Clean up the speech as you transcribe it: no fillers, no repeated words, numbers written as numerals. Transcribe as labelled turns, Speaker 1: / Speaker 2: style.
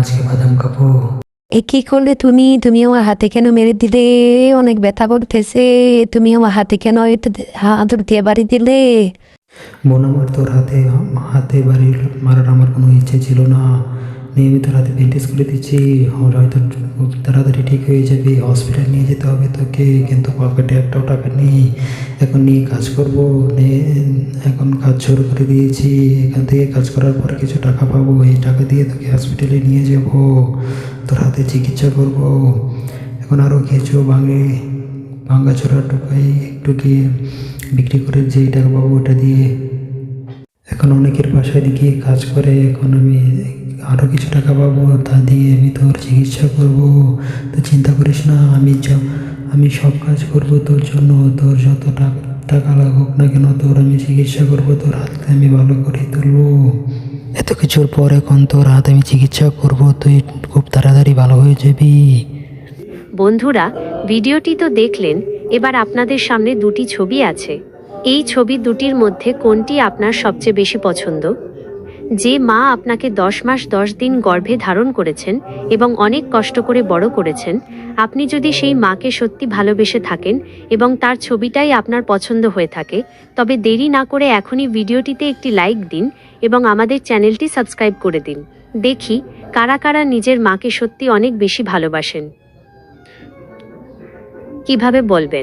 Speaker 1: আজকে বাদাম খাবো।
Speaker 2: এ কি করলে তুমি তুমি আমার হাতে কেন মেরে দিলে? অনেক ব্যথা করতেছে। তুমি আমার হাতে কেন হাত দিয়ে বাড়ি দিলে?
Speaker 1: বোন আমার, তোর হাতে হাতে বাড়ি মারার আমার কোনো ইচ্ছে ছিল না। নিয়মিত হাতে ব্যান্ডেজ করে দিচ্ছি, হয়তো খুব তাড়াতাড়ি ঠিক হয়ে যাবে। হসপিটাল নিয়ে যেতে হবে তোকে, কিন্তু পকেটে একটাও টাকা নেই। এখন নিয়ে কাজ করবো, এখন কাজ শুরু করে দিয়েছি। এখান থেকে কাজ করার পরে কিছু টাকা পাবো, এই টাকা দিয়ে তোকে হসপিটালে নিয়ে যাব, তোর হাতে চিকিৎসা করব। এখন আরও কিছু ভাঙ্গাচোরা টুকিয়ে বিক্রি করে যেই টাকা পাবো ওটা দিয়ে এখন অনেকের বাসায় গিয়ে কাজ করে। এখন আমি আরও কিছু টাকা পাবো, তা দিয়ে আমি তোর চিকিৎসা করব। তো চিন্তা করিস না, আমি সব কাজ করব তোর জন্য। তোর যত টাকা লাগুক না কেন, তোর আমি চিকিৎসা করব, তোর হাতকে আমি ভালো করে তুলবো। এত কিছুর পর এখন তোর হাত আমি চিকিৎসা করব, তুই খুব তাড়াতাড়ি ভালো হয়ে যাবি।
Speaker 3: বন্ধুরা, ভিডিওটি তো দেখলেন। এবার আপনাদের সামনে দুটি ছবি আছে। এই ছবি দুটির মধ্যে কোনটি আপনার সবচেয়ে বেশি পছন্দ? যে মা আপনাকে 10 মাস 10 দিন গর্ভে ধারণ করেছেন এবং অনেক কষ্ট করে বড় করেছেন, আপনি যদি সেই মাকে সত্যি ভালোবেসে থাকেন এবং তার ছবিটাই আপনার পছন্দ হয়ে থাকে, তবে দেরি না করে এখনই ভিডিওটিতে একটি লাইক দিন এবং আমাদের চ্যানেলটি সাবস্ক্রাইব করে দিন। দেখি কারা কারা নিজের মাকে সত্যি অনেক বেশি ভালোবাসেন। কিভাবে বলবেন?